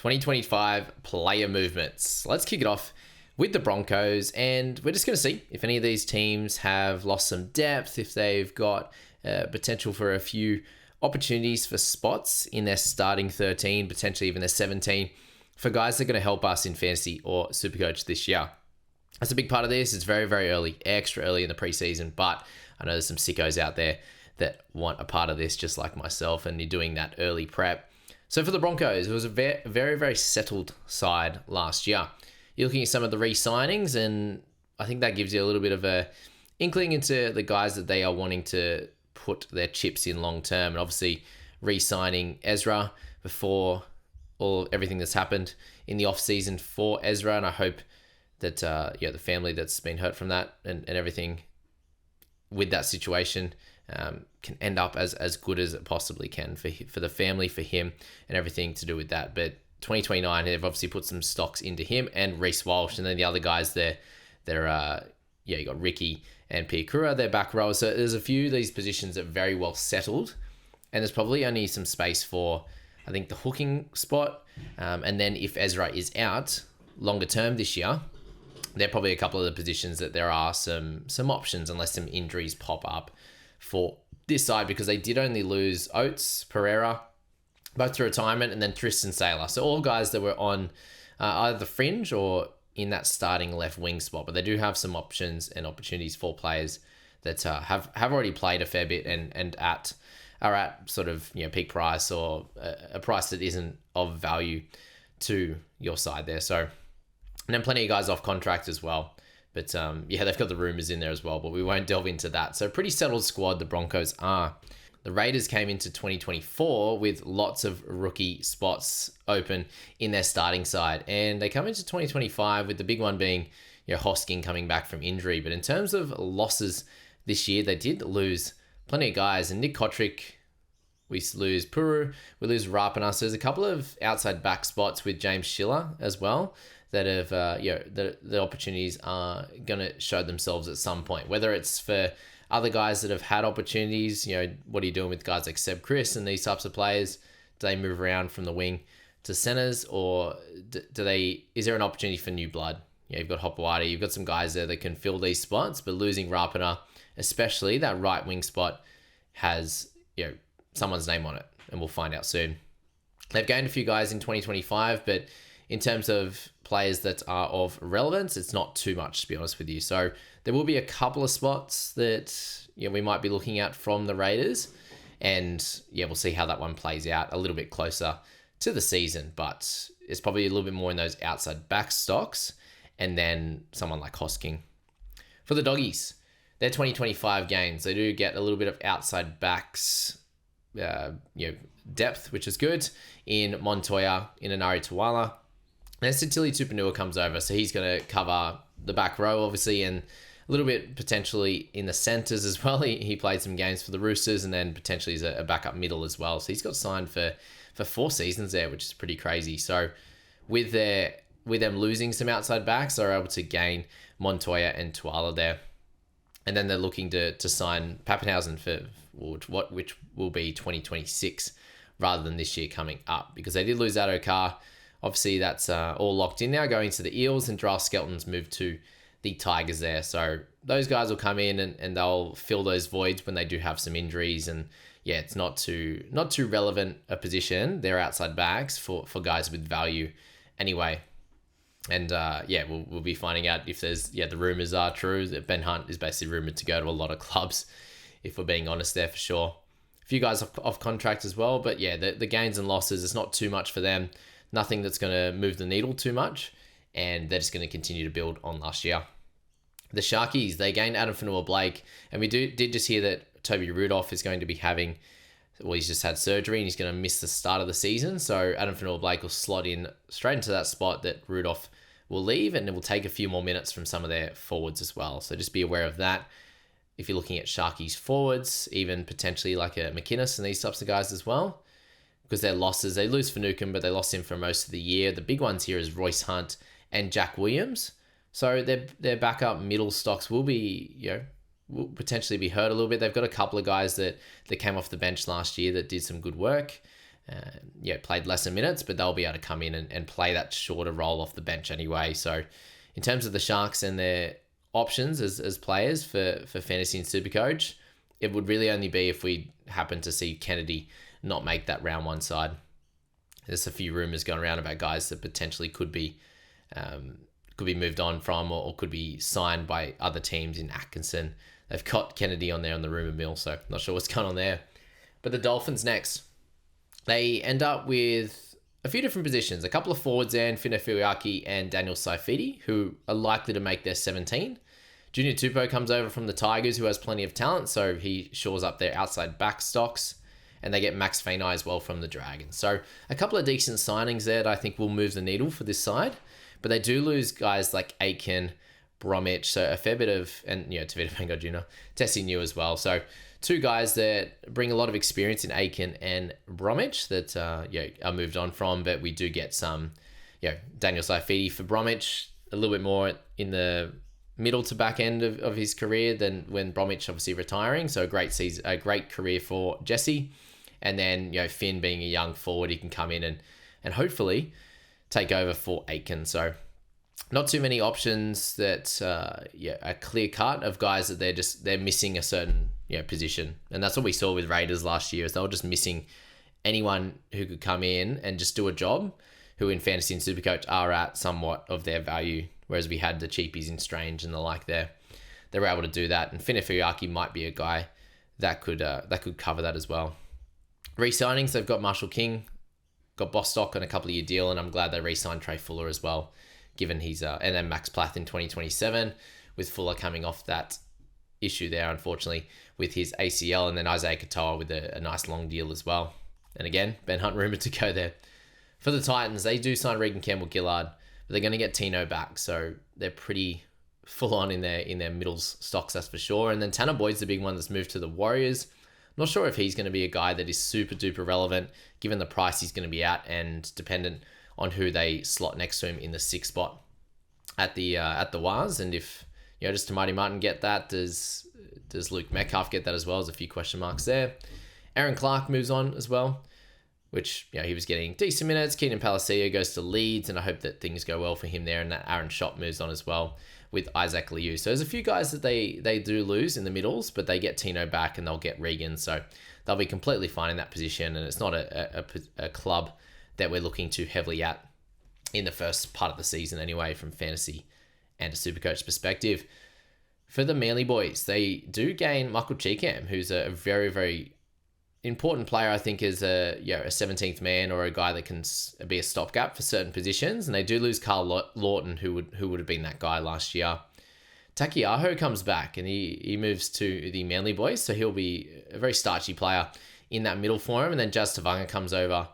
2025 player movements. Let's kick it off with the Broncos, and we're just going to see if any of these teams have lost some depth, if they've got potential for a few opportunities for spots in their starting 13, potentially even their 17, for guys that are going to help us in fantasy or Supercoach this year. That's a big part of this. It's very, very early, extra early in the preseason, but I know there's some sickos out there that want a part of this just like myself, and you're doing that early prep. So for the Broncos, it was a very, very settled side last year. You're looking at some of the re-signings, and I think that gives you a little bit of a inkling into the guys that they are wanting to put their chips in long term. And obviously re-signing Ezra before everything that's happened in the off-season for Ezra, and I hope that the family that's been hurt from that and everything with that situation can end up as good as it possibly can for the family, for him, and everything to do with that. But 2029, they've obviously put some stocks into him and Reece Walsh, and then the other guys there, you got Ricky and Piakura, they're back row. So there's a few of these positions that are very well settled, and there's probably only some space for, I think, the hooking spot. And then if Ezra is out longer term this year, there are probably a couple of the positions that there are some options, unless some injuries pop up for this side, because they did only lose Oates, Pereira, both to retirement, and then Tristan Saylor. So all guys that were on either the fringe or in that starting left wing spot, but they do have some options and opportunities for players that have already played a fair bit and are at sort of peak price, or a price that isn't of value to your side there. So, and then plenty of guys off contract as well. But they've got the rumours in there as well, but we won't delve into that. So pretty settled squad the Broncos are. The Raiders came into 2024 with lots of rookie spots open in their starting side. And they come into 2025 with the big one being Hosking coming back from injury. But in terms of losses this year, they did lose plenty of guys. And Nick Kotrick, we lose Puru, we lose Rapana. So there's a couple of outside back spots with James Schiller as well that have, the opportunities are going to show themselves at some point. Whether it's for other guys that have had opportunities, what are you doing with guys like Seb Chris and these types of players? Do they move around from the wing to centers, or is there an opportunity for new blood? You've got Hopewadi, you've got some guys there that can fill these spots, but losing Rapana, especially that right wing spot, has someone's name on it, and we'll find out soon. They've gained a few guys in 2025, but in terms of players that are of relevance, it's not too much, to be honest with you. So there will be a couple of spots that we might be looking at from the Raiders, and we'll see how that one plays out a little bit closer to the season. But it's probably a little bit more in those outside back stocks, and then someone like Hosking. For the Doggies, their 2025 gains, they do get a little bit of outside backs depth, which is good, in Montoya, in Inari Tuala. And Sitili Tupanua comes over, so he's going to cover the back row, obviously, and a little bit potentially in the centres as well. He played some games for the Roosters, and then potentially is a backup middle as well. So he's got signed for 4 seasons there, which is pretty crazy. So with them losing some outside backs, they're able to gain Montoya and Tuala there. And then they're looking to sign Pappenhausen for which will be 2026 rather than this year coming up, because they did lose out Okar. Obviously, that's all locked in now, going to the Eels, and Giles Skelton's moved to the Tigers there. So those guys will come in and they'll fill those voids when they do have some injuries. And it's not too relevant a position. They're outside backs for guys with value anyway. And we'll be finding out if there's the rumours are true. That Ben Hunt is basically rumoured to go to a lot of clubs, if we're being honest there, for sure. A few guys off contract as well, but the gains and losses, it's not too much for them. Nothing that's going to move the needle too much, and they're just going to continue to build on last year. The Sharkies, they gained Adam Fanua-Blake, and we did just hear that Toby Rudolph is going to be he's just had surgery and he's going to miss the start of the season. So Adam Fanua-Blake will slot in straight into that spot that Rudolph will leave, and it will take a few more minutes from some of their forwards as well. So just be aware of that. If you're looking at Sharkies forwards, even potentially like a McInnes and these types of guys as well, because their losses, they lose Finucane, but they lost him for most of the year. The big ones here is Royce Hunt and Jack Williams. So their backup middle stocks will be, will potentially be hurt a little bit. They've got a couple of guys that came off the bench last year that did some good work. played lesser minutes, but they'll be able to come in and play that shorter role off the bench anyway. So in terms of the Sharks and their options as players for fantasy and Supercoach, it would really only be if we happen to see Kennedy not make that round one side. There's a few rumours going around about guys that potentially could be moved on from or could be signed by other teams in Atkinson. They've got Kennedy on there on the rumour mill, so not sure what's going on there. But the Dolphins next. They end up with a few different positions. A couple of forwards there, Fino Filiaki and Daniel Saifidi, who are likely to make their 17. Junior Tupou comes over from the Tigers, who has plenty of talent, so he shores up their outside back stocks. And they get Max Fainai as well from the Dragons. So a couple of decent signings there that I think will move the needle for this side. But they do lose guys like Aiken, Bromwich, so a fair bit of, and Tavita Pango Jr., Tessie New as well. So two guys that bring a lot of experience in Aiken and Bromwich that are moved on from, but we do get some, Daniel Saifidi for Bromwich, a little bit more in the middle to back end of his career than when Bromwich obviously retiring. So a great season, a great career for Jesse. And then, Finn being a young forward, he can come in and hopefully take over for Aiken. So not too many options that, a clear cut of guys that they're missing a certain, position. And that's what we saw with Raiders last year, is they were just missing anyone who could come in and just do a job, who in Fantasy and Supercoach are at somewhat of their value. Whereas we had the cheapies in Strange and the like there. They were able to do that. And Fino Filiaki might be a guy that could cover that as well. Re-signings, they've got Marshall King, got Bostock on a couple of year deal, and I'm glad they re-signed Trey Fuller as well, given he's and then Max Plath in 2027, with Fuller coming off that issue there, unfortunately, with his ACL, and then Isaiah Katoa with a nice long deal as well. And again, Ben Hunt rumoured to go there. For the Titans, they do sign Regan Campbell-Gillard, but they're going to get Tino back, so they're pretty full on in their middles stocks, that's for sure. And then Tanner Boyd's the big one that's moved to the Warriors. I'm not sure if he's going to be a guy that is super duper relevant given the price he's going to be at and dependent on who they slot next to him in the 6th spot at the Wars. And if does Tamati Martin get that? Does Luke Metcalf get that as well? There's a few question marks there. Aaron Clark moves on as well, which he was getting decent minutes. Keenan Palacio goes to Leeds, and I hope that things go well for him there. And that Aaron Schott moves on as well with Isaac Liu. So there's a few guys that they do lose in the middles, but they get Tino back and they'll get Regan. So they'll be completely fine in that position. And it's not a club that we're looking too heavily at in the first part of the season anyway, from fantasy and a Supercoach perspective. For the Manly boys, they do gain Michael Cheekham, who's a very, very important player, I think, as a 17th man or a guy that can be a stopgap for certain positions. And they do lose Carl Lawton, who would have been that guy last year. Takiaho comes back and he moves to the Manly boys, so he'll be a very starchy player in that middle for him. And then Jazz Tavanga comes over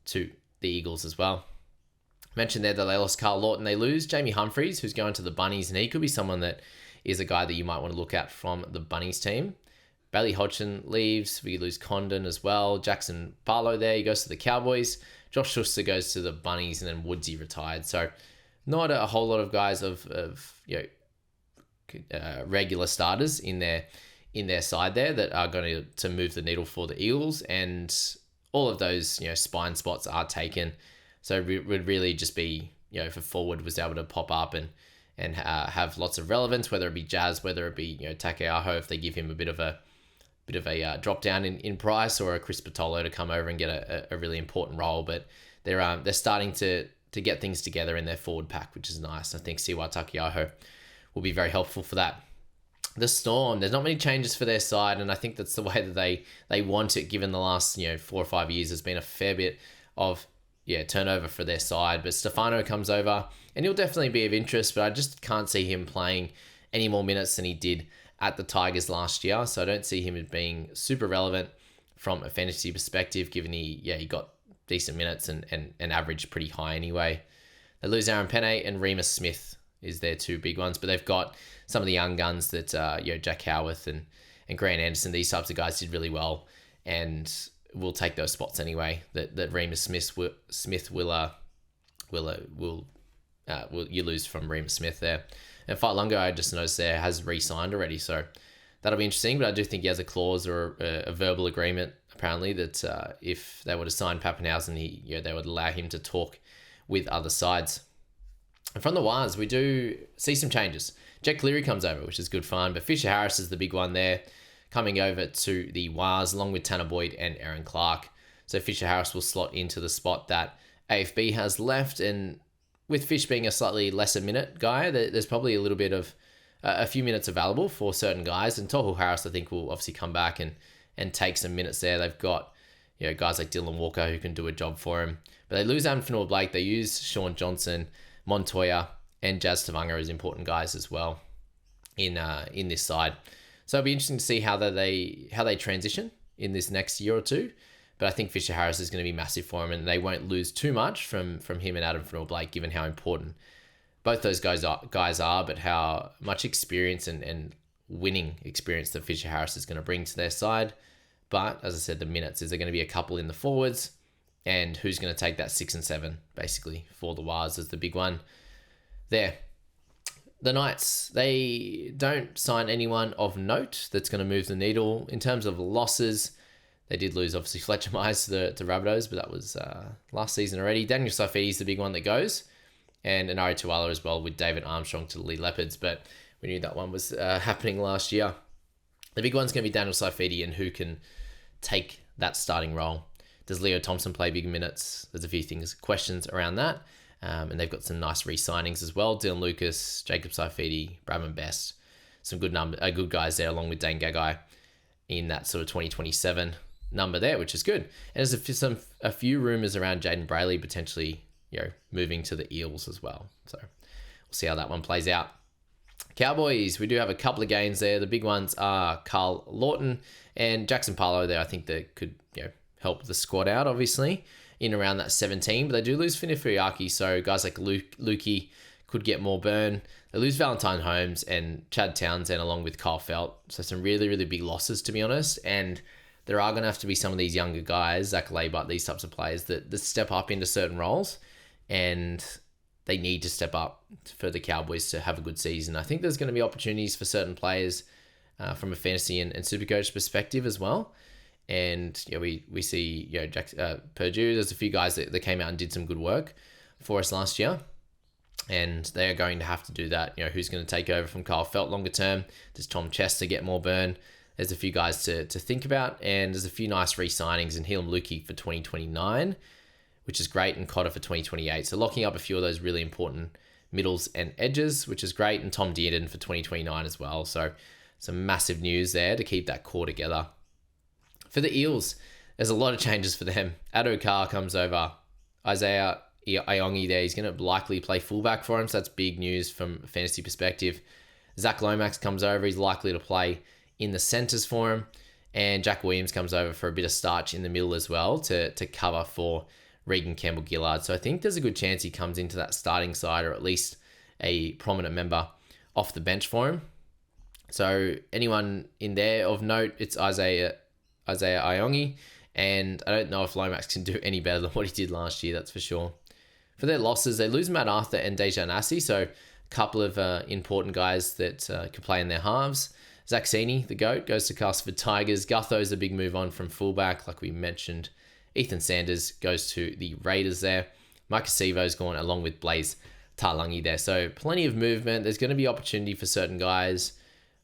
to the Eagles as well. Mentioned there that they lost Carl Lawton. They lose Jamie Humphries, who's going to the Bunnies, and he could be someone that is a guy that you might want to look at from the Bunnies team. Bailey Hodgson leaves. We lose Condon as well. Jackson Barlow there. He goes to the Cowboys. Josh Schuster goes to the Bunnies, and then Woodsy retired. So not a whole lot of guys of regular starters in their side there that are going to move the needle for the Eagles. And all of those spine spots are taken. So it would really just be if a forward was able to pop up and have lots of relevance, whether it be Jazz, whether it be Takeaho, if they give him a bit of a drop down in price, or a Chris Patolo to come over and get a really important role. But they're starting to get things together in their forward pack, which is nice. I think Siwa Takeaho will be very helpful for that. The Storm, there's not many changes for their side, and I think that's the way that they want it, given the last 4 or 5 years has been a fair bit of turnover for their side. But Stefano comes over, and he'll definitely be of interest, but I just can't see him playing any more minutes than he did at the Tigers last year. So I don't see him as being super relevant from a fantasy perspective, given he got decent minutes and averaged pretty high anyway. They lose Aaron Penne, and Remus Smith is their two big ones, but they've got some of the young guns that Jack Howarth and Grant Anderson, these types of guys did really well, and will take those spots anyway. That Remus Smith will you lose from Remus Smith there. And Fight Lungo, I just noticed there, has re-signed already, so that'll be interesting. But I do think he has a clause or a verbal agreement, apparently, that if they were to sign Pappenhausen, they would allow him to talk with other sides. And from the Wars, we do see some changes. Jack Cleary comes over, which is good fun, but Fisher Harris is the big one there, coming over to the Wars along with Tanner Boyd and Aaron Clark. So Fisher Harris will slot into the spot that AFB has left, and with Fish being a slightly lesser minute guy, there's probably a little bit of a few minutes available for certain guys, and Tohu Harris I think will obviously come back and take some minutes there. They've got guys like Dylan Walker who can do a job for him, but they lose Adam Fanua-Blake. They use Sean Johnson, Montoya, and Jazz Tavanga as important guys as well in this side. So it'll be interesting to see how they transition in this next year or two. But I think Fisher Harris is going to be massive for him, and they won't lose too much from him and Adam Fanua-Blake, given how important both those guys are, but how much experience and winning experience that Fisher Harris is going to bring to their side. But as I said, the minutes, is there going to be a couple in the forwards, and who's going to take that 6 and 7 basically for the Wars is the big one there. The Knights, they don't sign anyone of note that's going to move the needle. In terms of losses, they did lose, obviously, Fletcher Myers to Rabbitohs, but that was last season already. Daniel Saifidi is the big one that goes, and Anari Tuala as well with David Armstrong to the Lee Leopards, but we knew that one was happening last year. The big one's going to be Daniel Saifidi and who can take that starting role. Does Leo Thompson play big minutes? There's a few questions around that. And they've got some nice re-signings as well. Dylan Lucas, Jacob Saifidi, Bradman Best. Some good guys there, along with Dane Gagai in that sort of 2027 number there, which is good. And there's a few rumours around Jaden Brayley potentially moving to the Eels as well. So we'll see how that one plays out. Cowboys, we do have a couple of games there. The big ones are Carl Lawton and Jackson Parlow there. I think that could help the squad out, obviously, in around that 17, but they do lose Finifuriaki, so guys like Lukey could get more burn. They lose Valentine Holmes and Chad Townsend along with Kyle Felt, so some really, really big losses, to be honest, and there are going to have to be some of these younger guys, Zach Laybut, these types of players that step up into certain roles, and they need to step up for the Cowboys to have a good season. I think there's going to be opportunities for certain players from a fantasy and Supercoach perspective as well. And we see Purdue. There's a few guys that came out and did some good work for us last year, and they are going to have to do that. Who's going to take over from Kyle Felt longer term? Does Tom Chester get more burn? There's a few guys to think about, and there's a few nice re-signings in Helam Lukey for 2029, which is great, and Cotter for 2028. So locking up a few of those really important middles and edges, which is great, and Tom Dearden for 2029 as well. So some massive news there to keep that core together. For the Eels, there's a lot of changes for them. Addo Carr comes over. Isaiah Iongi there. He's going to likely play fullback for him, so that's big news from a fantasy perspective. Zach Lomax comes over. He's likely to play in the centres for him. And Jack Williams comes over for a bit of starch in the middle as well to cover for Regan Campbell-Gillard. So I think there's a good chance he comes into that starting side, or at least a prominent member off the bench for him. So anyone in there of note, it's Isaiah Iongi, and I don't know if Lomax can do any better than what he did last year, that's for sure. For their losses, they lose Matt Arthur and Dejan Assi, so a couple of important guys that can play in their halves. Zach Sini, the GOAT, goes to Castleford Tigers. Gutho's a big move on from fullback, like we mentioned. Ethan Sanders goes to the Raiders there. Mike Acevo's gone along with Blaze Talangi there. So plenty of movement. There's going to be opportunity for certain guys,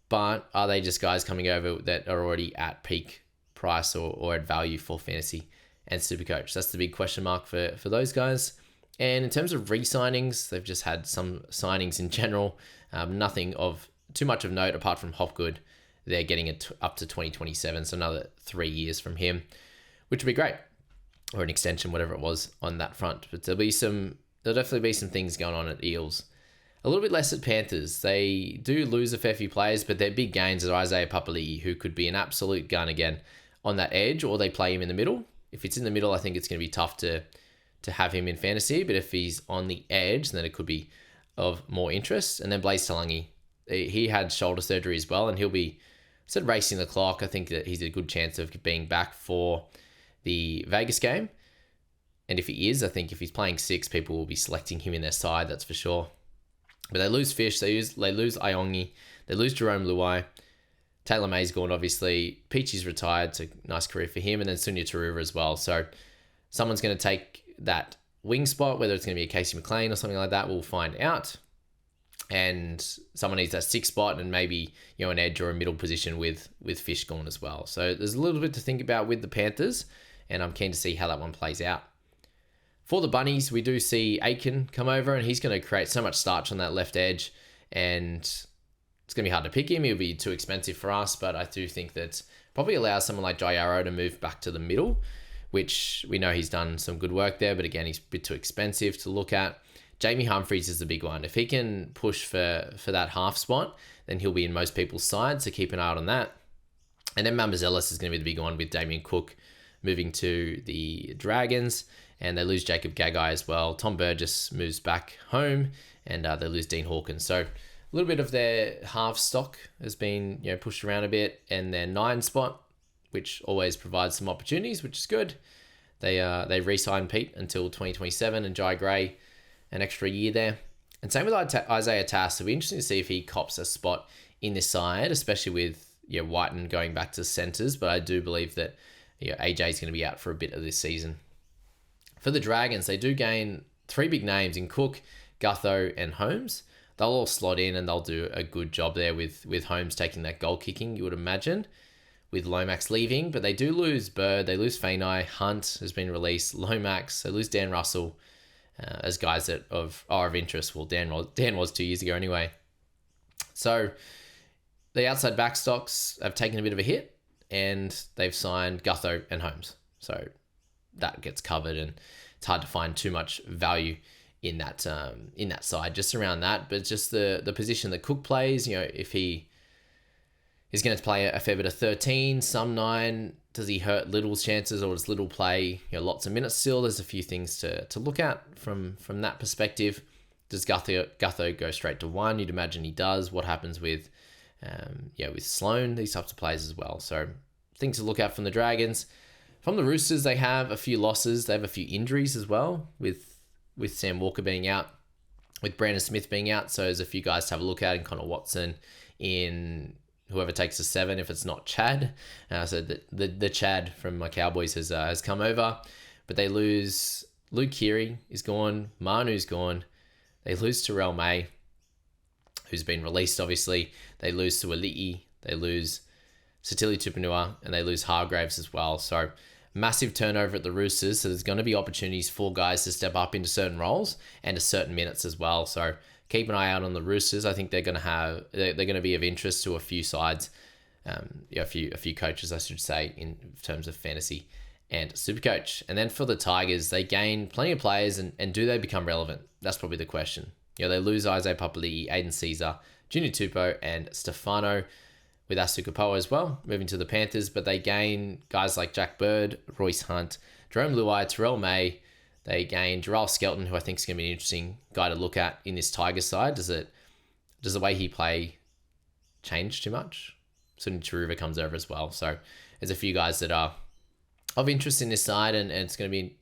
but are they just guys coming over that are already at peak price or at value for fantasy and Supercoach? That's the big question mark for those guys. And in terms of re-signings, they've just had some signings in general. Nothing of too much of note apart from Hopgood. They're getting it up to 2027, so another 3 years from him, which would be great. Or an extension, whatever it was on that front. But there'll definitely be some things going on at Eels. A little bit less at Panthers. They do lose a fair few players, but their big gains are Isaiah Papali'i, who could be an absolute gun again on that edge, or they play him in the middle. If it's in the middle, I think it's going to be tough to have him in fantasy, but if he's on the edge, then it could be of more interest. And then Blaze Talangi, he had shoulder surgery as well, and he'll be racing the clock. I think that he's a good chance of being back for the Vegas game. And if he is, I think if he's playing 6, people will be selecting him in their side, that's for sure. But they lose Fish, they lose Iongi, they lose Jerome Luai, Taylor May's gone, obviously. Peachy's retired, so nice career for him. And then Sunia Taruva as well. So someone's going to take that wing spot, whether it's going to be a Casey McLean or something like that, we'll find out. And someone needs that 6th spot and maybe, an edge or a middle position with Fish gone as well. So there's a little bit to think about with the Panthers, and I'm keen to see how that one plays out. For the Bunnies, we do see Aiken come over, and he's going to create so much starch on that left edge, and it's going to be hard to pick him. He'll be too expensive for us, but I do think that probably allows someone like Jai Arrow to move back to the middle, which we know he's done some good work there, but again, he's a bit too expensive to look at. Jamie Humphries is the big one. If he can push for that half spot, then he'll be in most people's sides, so keep an eye out on that. And then Mambazelis is going to be the big one with Damien Cook moving to the Dragons, and they lose Jacob Gagai as well. Tom Burgess moves back home, and they lose Dean Hawkins. So a little bit of their half stock has been pushed around a bit, and their 9 spot, which always provides some opportunities, which is good. They re-signed Pete until 2027, and Jai Gray an extra year there. And same with Isaiah Tass. It'll be interesting to see if he cops a spot in this side, especially with Whiten going back to centres. But I do believe that AJ is going to be out for a bit of this season. For the Dragons, they do gain 3 big names in Cook, Gutho, and Holmes. They'll all slot in, and they'll do a good job there with Holmes taking that goal kicking, you would imagine, with Lomax leaving. But they do lose Bird, they lose Fainai, Hunt has been released, Lomax, they lose Dan Russell as guys that are of interest. Well, Dan was 2 years ago anyway. So the outside backstocks have taken a bit of a hit, and they've signed Gutho and Holmes. So that gets covered, and it's hard to find too much value in that side just around that. But just the position that Cook plays, if he is going to play a fair bit of 13, some 9, does he hurt Little's chances, or does Little play lots of minutes still? There's a few things to look at from that perspective. Does Gutho go straight to 1? You'd imagine he does. What happens with Sloan, these types of players as well. So things to look at from the Dragons. From the Roosters, they have a few losses. They have a few injuries as well, with Sam Walker being out, with Brandon Smith being out. So there's a few guys to have a look at, in Connor Watson, in whoever takes the 7, if it's not Chad. So the Chad from my Cowboys has come over. But they lose Luke Keary is gone. Manu's gone. They lose Terrell May, who's been released, obviously. They lose Suali'i. They lose Satili Tupanua, and they lose Hargraves as well. So massive turnover at the Roosters. So there's going to be opportunities for guys to step up into certain roles and to certain minutes as well. So keep an eye out on the Roosters. I think they're going to be of interest to a few sides, a few coaches, I should say, in terms of fantasy and Supercoach. And then for the Tigers, they gain plenty of players, and do they become relevant? That's probably the question. They lose Isaiah Papali'i, Aiden Caesar, Junior Tupou, and Stefano, with Asukapoa as well, moving to the Panthers. But they gain guys like Jack Bird, Royce Hunt, Jerome Luai, Terrell May. They gain Gerald Skelton, who I think is going to be an interesting guy to look at in this Tigers side. Does the way he play change too much? Suddenly Taruva comes over as well. So there's a few guys that are of interest in this side, and it's going to be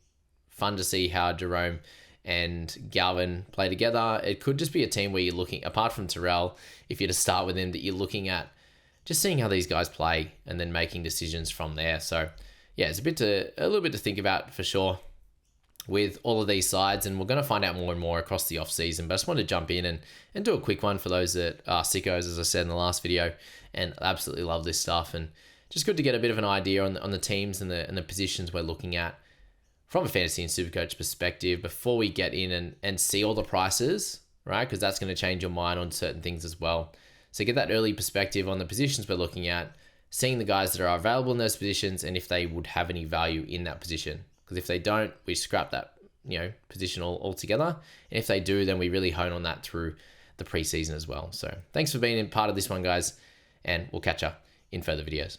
fun to see how Jerome and Galvin play together. It could just be a team where you're looking, apart from Terrell, if you're to start with him, that you're looking at just seeing how these guys play and then making decisions from there. So yeah, it's a little bit to think about for sure with all of these sides, and we're going to find out more and more across the off season. But I just wanted to jump in and do a quick one for those that are sickos, as I said in the last video, and absolutely love this stuff, and just good to get a bit of an idea on the teams and the positions we're looking at from a fantasy and Supercoach perspective before we get in and see all the prices, right? Because that's going to change your mind on certain things as well. So get that early perspective on the positions we're looking at, seeing the guys that are available in those positions, and if they would have any value in that position. Because if they don't, we scrap that position altogether. And if they do, then we really hone on that through the preseason as well. So thanks for being a part of this one, guys, and we'll catch up in further videos.